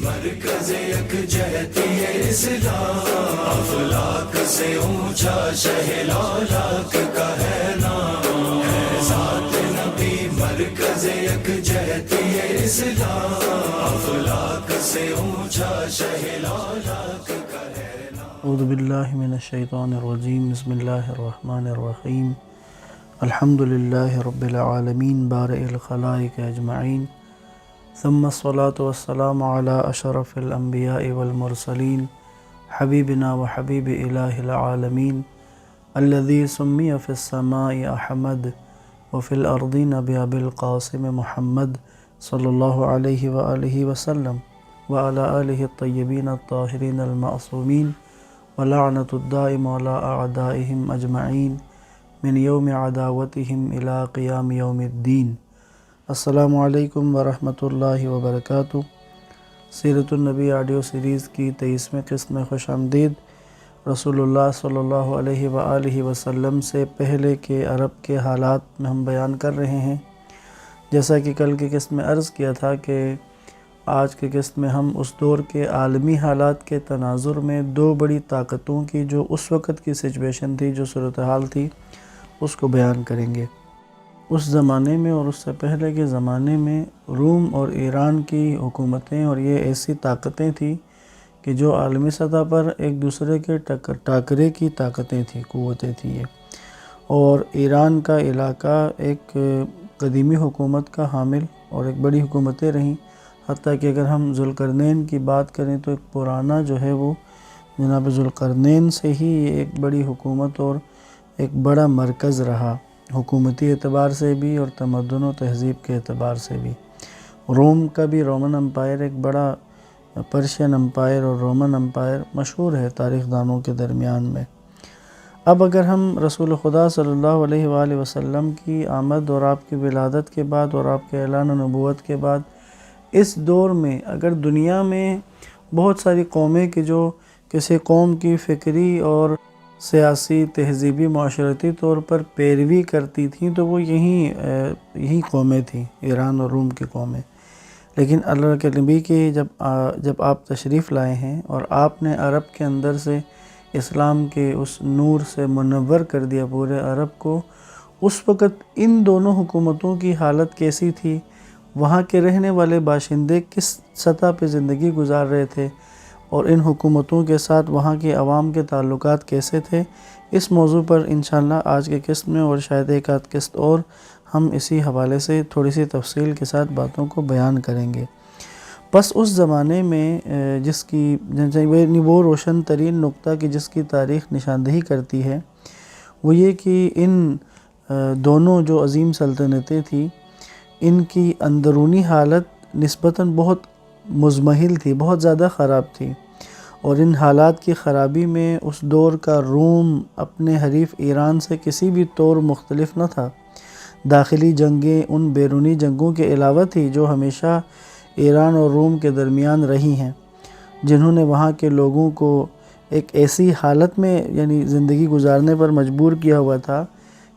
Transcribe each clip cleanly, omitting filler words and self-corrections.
مرکز یکجہتی اسلام، افلاک سے اونچا شہ لالاک کا ہے نام، ہے ذات نبی مرکز یکجہتی اسلام، افلاک سے اونچا شہ لالاک کا ہے نام۔ اعوذ باللہ من الشیطان الرجیم، بسم اللہ الرحمن الرحیم، الحمد للہ رب العالمین بارئ الخلائق اجمعین، ثم الصلاة والسلام علی اشرف الانبیاء والمرسلین، حبیبنا و حبیب الہ العالمین، الذی سمی فی السماء احمد وفی الارضین بأبی القاسم محمد صلی اللہ علیہ وآلہ وسلم وعلی آلہ الطیبین الطاہرین المعصومین ولعنت الدائم علی اعدائہم اجمعین من یوم عداوتہم الی قیام یوم الدین۔ السلام علیکم ورحمۃ اللہ وبرکاتہ۔ سیرت النبی آڈیو سیریز کی 23ویں قسط میں خوش آمدید۔ رسول اللہ صلی اللہ علیہ وآلہ وسلم سے پہلے کے عرب کے حالات میں ہم بیان کر رہے ہیں۔ جیسا کہ کل کی قسط میں عرض کیا تھا کہ آج کی قسط میں ہم اس دور کے عالمی حالات کے تناظر میں دو بڑی طاقتوں کی جو اس وقت کی سچویشن تھی، جو صورتحال تھی، اس کو بیان کریں گے۔ اس زمانے میں اور اس سے پہلے کے زمانے میں روم اور ایران کی حکومتیں اور یہ ایسی طاقتیں تھیں کہ جو عالمی سطح پر ایک دوسرے کے ٹاکرے کی طاقتیں تھیں، قوتیں تھیں یہ۔ اور ایران کا علاقہ ایک قدیمی حکومت کا حامل اور ایک بڑی حکومتیں رہیں، حتیٰ کہ اگر ہم ذوالقرنین کی بات کریں تو ایک پرانا جو ہے وہ جناب ذوالقرنین سے ہی یہ ایک بڑی حکومت اور ایک بڑا مرکز رہا، حکومتی اعتبار سے بھی اور تمدن و تہذیب کے اعتبار سے بھی۔ روم کا بھی رومن امپائر ایک بڑا، پرشین امپائر اور رومن امپائر مشہور ہے تاریخ دانوں کے درمیان میں۔ اب اگر ہم رسول خدا صلی اللہ علیہ وآلہ وسلم کی آمد اور آپ کی ولادت کے بعد اور آپ کے اعلان نبوت کے بعد اس دور میں اگر دنیا میں بہت ساری قومیں کہ جو کسی قوم کی فکری اور سیاسی، تہذیبی، معاشرتی طور پر پیروی کرتی تھیں تو وہ یہی قومیں تھیں، ایران اور روم کی قومیں۔ لیکن اللہ کے نبی کی جب آپ تشریف لائے ہیں اور آپ نے عرب کے اندر سے اسلام کے اس نور سے منور کر دیا پورے عرب کو، اس وقت ان دونوں حکومتوں کی حالت کیسی تھی، وہاں کے رہنے والے باشندے کس سطح پہ زندگی گزار رہے تھے اور ان حکومتوں کے ساتھ وہاں کے عوام کے تعلقات کیسے تھے، اس موضوع پر انشاءاللہ آج کے قسط میں اور شاید ایک آدھ قسط اور ہم اسی حوالے سے تھوڑی سی تفصیل کے ساتھ باتوں کو بیان کریں گے۔ بس اس زمانے میں جس کی وہ روشن ترین نقطہ کہ جس کی تاریخ نشاندہی کرتی ہے وہ یہ کہ ان دونوں جو عظیم سلطنتیں تھیں، ان کی اندرونی حالت نسبتاً بہت مضمحل تھی، بہت زیادہ خراب تھی، اور ان حالات کی خرابی میں اس دور کا روم اپنے حریف ایران سے کسی بھی طور مختلف نہ تھا۔ داخلی جنگیں ان بیرونی جنگوں کے علاوہ تھی جو ہمیشہ ایران اور روم کے درمیان رہی ہیں، جنہوں نے وہاں کے لوگوں کو ایک ایسی حالت میں زندگی گزارنے پر مجبور کیا ہوا تھا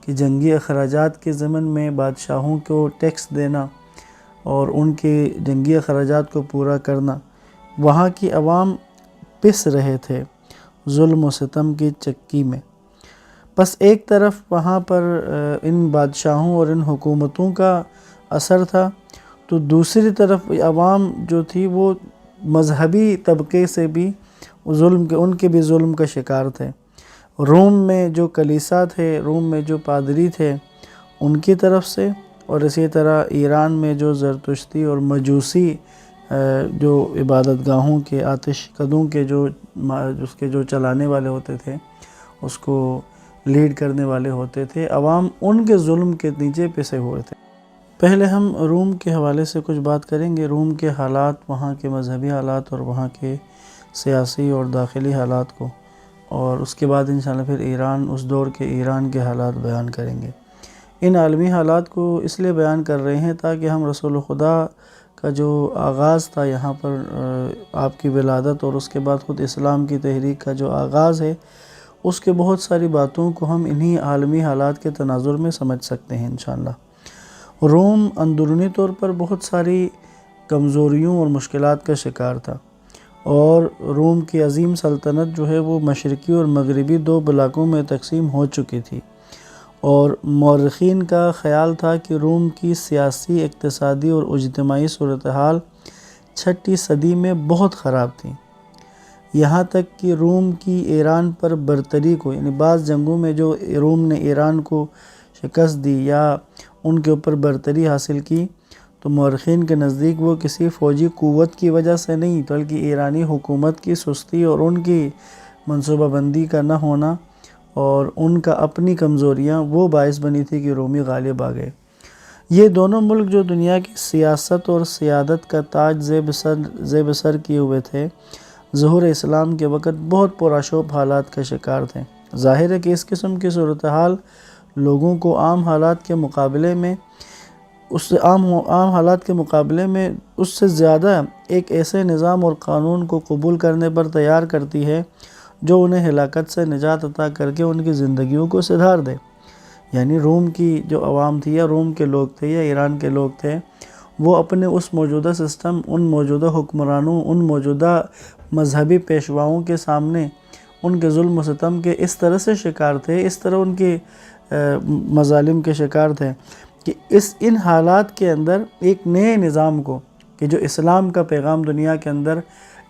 کہ جنگی اخراجات کے ضمن میں بادشاہوں کو ٹیکس دینا اور ان کے جنگی اخراجات کو پورا کرنا۔ وہاں کی عوام پس رہے تھے ظلم و ستم کی چکی میں۔ بس ایک طرف وہاں پر ان بادشاہوں اور ان حکومتوں کا اثر تھا، تو دوسری طرف عوام جو تھی وہ مذہبی طبقے سے بھی ان کے بھی ظلم کا شکار تھے۔ روم میں جو کلیسا تھے، روم میں جو پادری تھے، ان کی طرف سے، اور اسی طرح ایران میں جو زرتشتی اور مجوسی جو عبادت گاہوں کے آتش قدوں کے اس کے جو چلانے والے ہوتے تھے، اس کو لیڈ کرنے والے ہوتے تھے، عوام ان کے ظلم کے نیچے پسے ہوئے تھے۔ پہلے ہم روم کے حوالے سے کچھ بات کریں گے، روم کے حالات، وہاں کے مذہبی حالات اور وہاں کے سیاسی اور داخلی حالات کو، اور اس کے بعد انشاءاللہ پھر ایران، اس دور کے ایران کے حالات بیان کریں گے۔ ان عالمی حالات کو اس لیے بیان کر رہے ہیں تاکہ ہم رسول خدا کا جو آغاز تھا یہاں پر، آپ کی ولادت اور اس کے بعد خود اسلام کی تحریک کا جو آغاز ہے، اس کے بہت ساری باتوں کو ہم انہی عالمی حالات کے تناظر میں سمجھ سکتے ہیں انشاءاللہ۔ روم اندرونی طور پر بہت ساری کمزوریوں اور مشکلات کا شکار تھا، اور روم کی عظیم سلطنت جو ہے وہ مشرقی اور مغربی 2 بلاکوں میں تقسیم ہو چکی تھی، اور مورخین کا خیال تھا کہ روم کی سیاسی، اقتصادی اور اجتماعی صورتحال 6 صدی میں بہت خراب تھی، یہاں تک کہ روم کی ایران پر برتری کو، یعنی بعض جنگوں میں جو روم نے ایران کو شکست دی یا ان کے اوپر برتری حاصل کی، تو مورخین کے نزدیک وہ کسی فوجی قوت کی وجہ سے نہیں بلکہ ایرانی حکومت کی سستی اور ان کی منصوبہ بندی کا نہ ہونا اور ان کا اپنی کمزوریاں وہ باعث بنی تھی کہ رومی غالب آ گئے۔ یہ دونوں ملک جو دنیا کی سیاست اور سیادت کا تاج زیب سر کیے ہوئے تھے، ظہور اسلام کے وقت بہت پرآشوب حالات کا شکار تھے۔ ظاہر ہے کہ اس قسم کی صورتحال لوگوں کو عام حالات کے مقابلے میں اس سے زیادہ ایک ایسے نظام اور قانون کو قبول کرنے پر تیار کرتی ہے جو انہیں ہلاکت سے نجات عطا کر کے ان کی زندگیوں کو سدھار دے۔ یعنی روم کی جو عوام تھی یا روم کے لوگ تھے یا ایران کے لوگ تھے، وہ اپنے اس موجودہ سسٹم، ان موجودہ حکمرانوں، ان موجودہ مذہبی پیشواؤں کے سامنے ان کے ظلم و ستم کے اس طرح سے شکار تھے، اس طرح ان کے مظالم کے شکار تھے کہ ان حالات کے اندر ایک نئے نظام کو، کہ جو اسلام کا پیغام دنیا کے اندر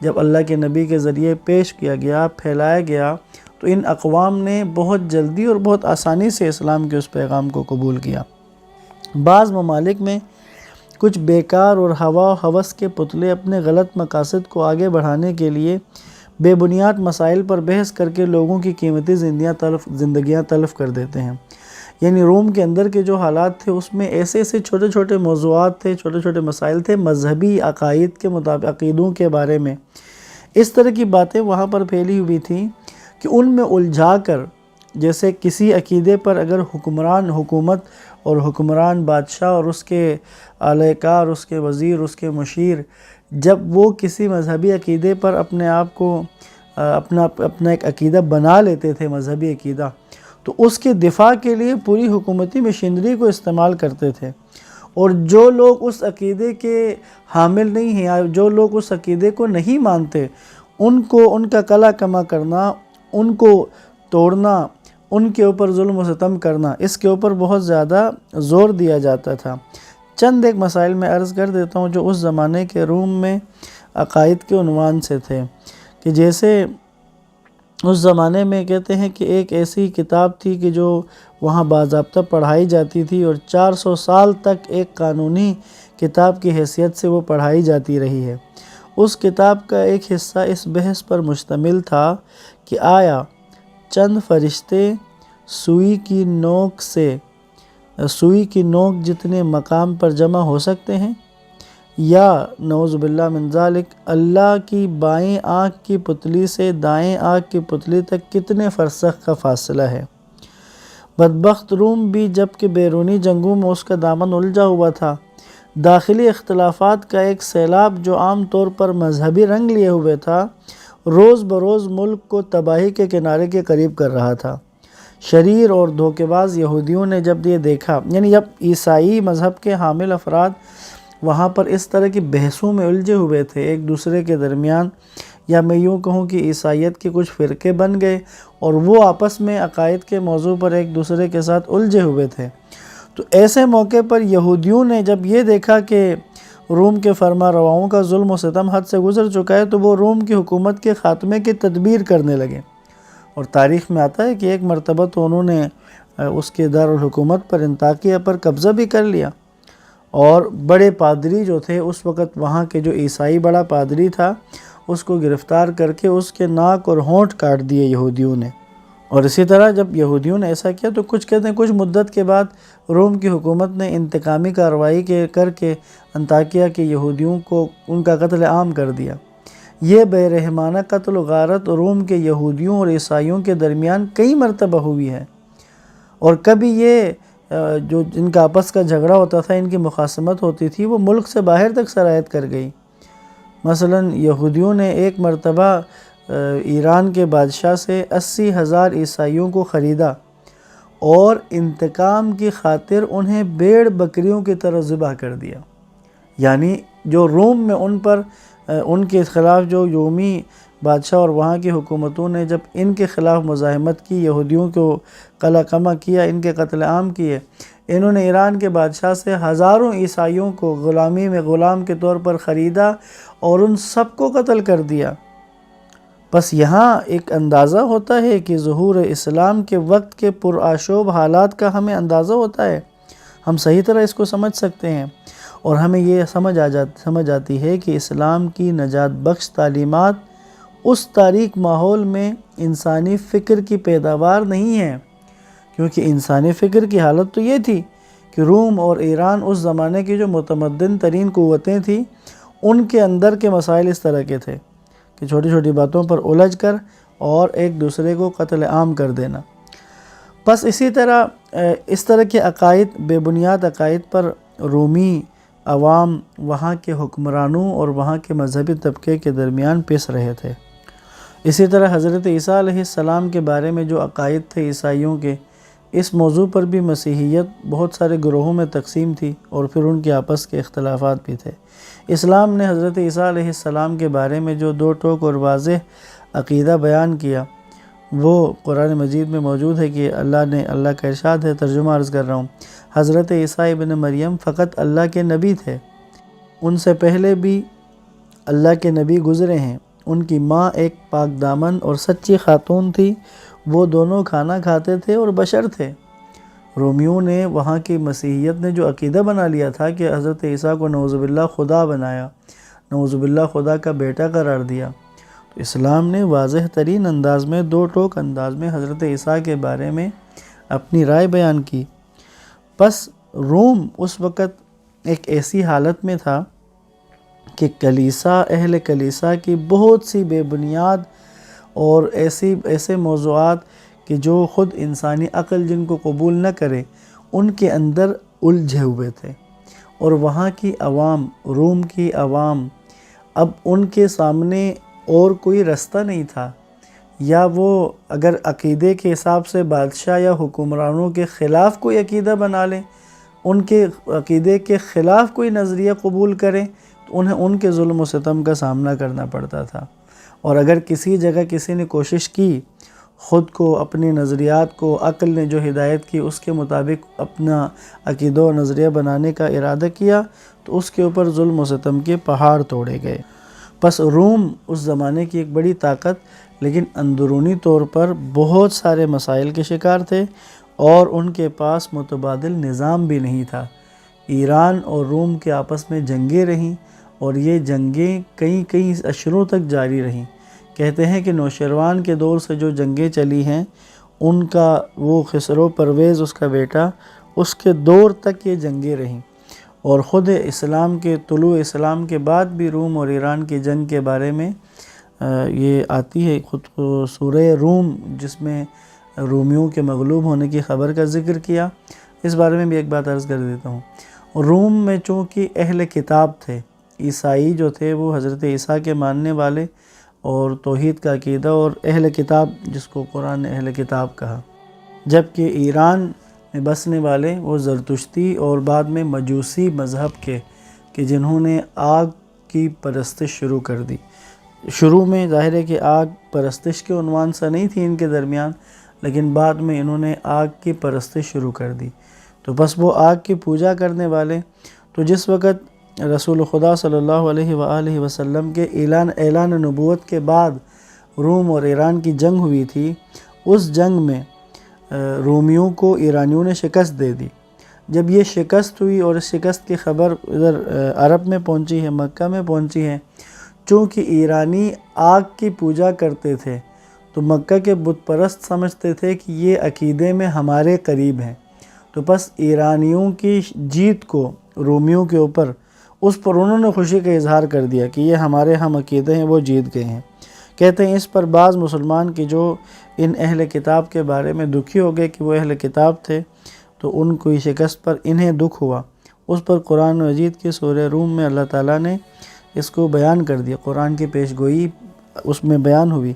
جب اللہ کے نبی کے ذریعے پیش کیا گیا، پھیلایا گیا، تو ان اقوام نے بہت جلدی اور بہت آسانی سے اسلام کے اس پیغام کو قبول کیا۔ بعض ممالک میں کچھ بیکار اور ہوا و ہوس کے پتلے اپنے غلط مقاصد کو آگے بڑھانے کے لیے بے بنیاد مسائل پر بحث کر کے لوگوں کی قیمتی زندگیاں تلف کر دیتے ہیں۔ یعنی روم کے اندر کے جو حالات تھے اس میں ایسے چھوٹے چھوٹے موضوعات تھے، چھوٹے چھوٹے مسائل تھے، مذہبی عقائد کے مطابق، عقیدوں کے بارے میں اس طرح کی باتیں وہاں پر پھیلی ہوئی تھیں کہ ان میں الجھا کر، جیسے کسی عقیدے پر اگر حکمران حکومت اور حکمران بادشاہ اور اس کے اعلی کار، اس کے وزیر، اس کے مشیر، جب وہ کسی مذہبی عقیدے پر اپنے آپ کو اپنا ایک عقیدہ بنا لیتے تھے، مذہبی عقیدہ، تو اس کے دفاع کے لیے پوری حکومتی مشینری کو استعمال کرتے تھے، اور جو لوگ اس عقیدے کے حامل نہیں ہیں یا جو لوگ اس عقیدے کو نہیں مانتے، ان کا کلا کما کرنا، ان کو توڑنا، ان کے اوپر ظلم و ستم کرنا، اس کے اوپر بہت زیادہ زور دیا جاتا تھا۔ چند ایک مسائل میں عرض کر دیتا ہوں جو اس زمانے کے روم میں عقائد کے عنوان سے تھے، کہ جیسے اس زمانے میں کہتے ہیں کہ ایک ایسی کتاب تھی کہ جو وہاں باضابطہ پڑھائی جاتی تھی اور 400 سال تک ایک قانونی کتاب کی حیثیت سے وہ پڑھائی جاتی رہی ہے۔ اس کتاب کا ایک حصہ اس بحث پر مشتمل تھا کہ آیا چند فرشتے سوئی کی نوک جتنے مقام پر جمع ہو سکتے ہیں، یا نعوذ باللہ من ذالک اللہ کی بائیں آنکھ کی پتلی سے دائیں آنکھ کی پتلی تک کتنے فرسخ کا فاصلہ ہے۔ بدبخت روم بھی جبکہ بیرونی جنگوں میں اس کا دامن الجھا ہوا تھا، داخلی اختلافات کا ایک سیلاب جو عام طور پر مذہبی رنگ لیے ہوئے تھا، روز بروز ملک کو تباہی کے کنارے کے قریب کر رہا تھا۔ شریر اور دھوکے باز یہودیوں نے جب یہ دیکھا، یعنی جب عیسائی مذہب کے حامل افراد وہاں پر اس طرح کی بحثوں میں الجھے ہوئے تھے ایک دوسرے کے درمیان، یا میں یوں کہوں کہ عیسائیت کے کچھ فرقے بن گئے اور وہ آپس میں عقائد کے موضوع پر ایک دوسرے کے ساتھ الجھے ہوئے تھے، تو ایسے موقع پر یہودیوں نے جب یہ دیکھا کہ روم کے فرما رواؤں کا ظلم و ستم حد سے گزر چکا ہے، تو وہ روم کی حکومت کے خاتمے کی تدبیر کرنے لگے۔ اور تاریخ میں آتا ہے کہ ایک مرتبہ تو انہوں نے اس کے دارالحکومت پر، انطاکیہ پر قبضہ بھی کر لیا، اور بڑے پادری جو تھے اس وقت وہاں کے، جو عیسائی بڑا پادری تھا، اس کو گرفتار کر کے اس کے ناک اور ہونٹ کاٹ دیے یہودیوں نے۔ اور اسی طرح جب یہودیوں نے ایسا کیا تو کہتے ہیں کچھ مدت کے بعد روم کی حکومت نے انتقامی کارروائی کر کے انطاکیہ کے یہودیوں کو ان کا قتل عام کر دیا۔ یہ بے رحمانہ قتل و غارت روم کے یہودیوں اور عیسائیوں کے درمیان کئی مرتبہ ہوئی ہے، اور کبھی یہ جو ان کا آپس کا جھگڑا ہوتا تھا، ان کی مخاصمت ہوتی تھی، وہ ملک سے باہر تک سرایت کر گئی۔ مثلا یہودیوں نے ایک مرتبہ ایران کے بادشاہ سے 80,000 عیسائیوں کو خریدا اور انتقام کی خاطر انہیں بھیڑ بکریوں کی طرح ذبح کر دیا۔ یعنی جو روم میں ان کے خلاف جو رومی بادشاہ اور وہاں کی حکومتوں نے جب ان کے خلاف مزاحمت کی، یہودیوں کو قلع قمع کیا، ان کے قتل عام کیے، انہوں نے ایران کے بادشاہ سے ہزاروں عیسائیوں کو غلامی میں غلام کے طور پر خریدا اور ان سب کو قتل کر دیا۔ بس یہاں ایک اندازہ ہوتا ہے کہ ظہور اسلام کے وقت کے پرآشوب حالات کا ہمیں اندازہ ہوتا ہے، ہم صحیح طرح اس کو سمجھ سکتے ہیں، اور ہمیں یہ سمجھ آتی ہے کہ اسلام کی نجات بخش تعلیمات اس تاریک ماحول میں انسانی فکر کی پیداوار نہیں ہے، کیونکہ انسانی فکر کی حالت تو یہ تھی کہ روم اور ایران اس زمانے کی جو متمدن ترین قوتیں تھیں، ان کے اندر کے مسائل اس طرح کے تھے کہ چھوٹی چھوٹی باتوں پر الجھ کر اور ایک دوسرے کو قتل عام کر دینا۔ بس اسی طرح اس طرح کے عقائد، بے بنیاد عقائد پر رومی عوام وہاں کے حکمرانوں اور وہاں کے مذہبی طبقے کے درمیان پس رہے تھے۔ اسی طرح حضرت عیسیٰ علیہ السلام کے بارے میں جو عقائد تھے عیسائیوں کے، اس موضوع پر بھی مسیحیت بہت سارے گروہوں میں تقسیم تھی اور پھر ان کے آپس کے اختلافات بھی تھے۔ اسلام نے حضرت عیسیٰ علیہ السلام کے بارے میں جو دو ٹوک اور واضح عقیدہ بیان کیا، وہ قرآن مجید میں موجود ہے کہ اللہ کا ارشاد ہے، ترجمہ عرض کر رہا ہوں، حضرت عیسیٰ ابن مریم فقط اللہ کے نبی تھے، ان سے پہلے بھی اللہ کے نبی گزرے ہیں، ان کی ماں ایک پاک دامن اور سچی خاتون تھی، وہ دونوں کھانا کھاتے تھے اور بشر تھے۔ رومیوں نے، وہاں کی مسیحیت نے جو عقیدہ بنا لیا تھا کہ حضرت عیسیٰ کو نعوذ باللہ خدا بنایا، نعوذ باللہ خدا کا بیٹا قرار دیا، تو اسلام نے واضح ترین انداز میں، دو ٹوک انداز میں حضرت عیسیٰ کے بارے میں اپنی رائے بیان کی۔ بس روم اس وقت ایک ایسی حالت میں تھا کہ اہل کلیسا کی بہت سی بے بنیاد اور ایسے موضوعات کہ جو خود انسانی عقل جن کو قبول نہ کرے، ان کے اندر الجھے ہوئے تھے، اور وہاں کی عوام، روم کی عوام، اب ان کے سامنے اور کوئی رستہ نہیں تھا، یا وہ اگر عقیدے کے حساب سے بادشاہ یا حکمرانوں کے خلاف کوئی عقیدہ بنا لیں، ان کے عقیدے کے خلاف کوئی نظریہ قبول کریں، تو انہیں ان کے ظلم و ستم کا سامنا کرنا پڑتا تھا۔ اور اگر کسی جگہ کسی نے کوشش کی خود کو، اپنی نظریات کو، عقل نے جو ہدایت کی اس کے مطابق اپنا عقیدہ و نظریہ بنانے کا ارادہ کیا، تو اس کے اوپر ظلم و ستم کے پہاڑ توڑے گئے۔ پس روم اس زمانے کی ایک بڑی طاقت، لیکن اندرونی طور پر بہت سارے مسائل کے شکار تھے، اور ان کے پاس متبادل نظام بھی نہیں تھا۔ ایران اور روم کے آپس میں جنگیں رہیں، اور یہ جنگیں کئی عشروں تک جاری رہیں۔ کہتے ہیں کہ نوشیروان کے دور سے جو جنگیں چلی ہیں، ان کا وہ خسرو پرویز اس کا بیٹا، اس کے دور تک یہ جنگیں رہیں، اور خود اسلام کے طلوع اسلام کے بعد بھی روم اور ایران کی جنگ کے بارے میں یہ آتی ہے خود سورہ روم، جس میں رومیوں کے مغلوب ہونے کی خبر کا ذکر کیا۔ اس بارے میں بھی ایک بات عرض کر دیتا ہوں۔ روم میں چونکہ اہل کتاب تھے، عیسائی جو تھے وہ حضرت عیسیٰ کے ماننے والے اور توحید کا عقیدہ، اور اہل کتاب جس کو قرآن نے اہل کتاب کہا، جبکہ ایران میں بسنے والے وہ زرتشتی اور بعد میں مجوسی مذہب کے، کہ جنہوں نے آگ کی پرستش شروع کر دی۔ شروع میں ظاہر ہے کہ آگ پرستش کے عنوان سے نہیں تھی ان کے درمیان، لیکن بعد میں انہوں نے آگ کی پرستش شروع کر دی، تو بس وہ آگ کی پوجا کرنے والے۔ تو جس وقت رسول خدا صلی اللہ علیہ وآلہ وسلم کے اعلان نبوت کے بعد روم اور ایران کی جنگ ہوئی تھی، اس جنگ میں رومیوں کو ایرانیوں نے شکست دے دی۔ جب یہ شکست ہوئی اور اس شکست کی خبر ادھر عرب میں پہنچی ہے، مکہ میں پہنچی ہے، چونکہ ایرانی آگ کی پوجا کرتے تھے تو مکہ کے بت پرست سمجھتے تھے کہ یہ عقیدے میں ہمارے قریب ہیں، تو بس ایرانیوں کی جیت کو رومیوں کے اوپر، اس پر انہوں نے خوشی کا اظہار کر دیا کہ یہ ہمارے ہم عقیدے ہیں، وہ جیت گئے ہیں۔ کہتے ہیں اس پر بعض مسلمان کی جو ان اہل کتاب کے بارے میں دکھی ہو گئے کہ وہ اہل کتاب تھے، تو ان کو شکست پر انہیں دکھ ہوا، اس پر قرآن مجید کی سورہ روم میں اللہ تعالیٰ نے اس کو بیان کر دیا۔ قرآن کی پیش گوئی اس میں بیان ہوئی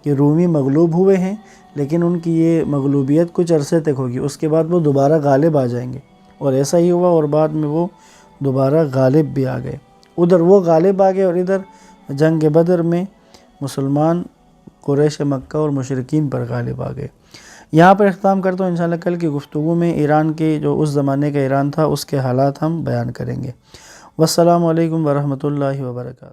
کہ رومی مغلوب ہوئے ہیں، لیکن ان کی یہ مغلوبیت کچھ عرصے تک ہوگی، اس کے بعد وہ دوبارہ غالب آ جائیں گے، اور ایسا ہی ہوا، اور بعد میں وہ دوبارہ غالب بھی آ گئے۔ ادھر وہ غالب آ گئے اور ادھر جنگ بدر میں مسلمان قریش مکہ اور مشرکین پر غالب آ گئے۔ یہاں پر اختتام کرتا ہوں، انشاءاللہ کل کی گفتگو میں ایران کے جو اس زمانے کا ایران تھا اس کے حالات ہم بیان کریں گے۔ والسلام علیکم ورحمۃ اللہ وبرکاتہ۔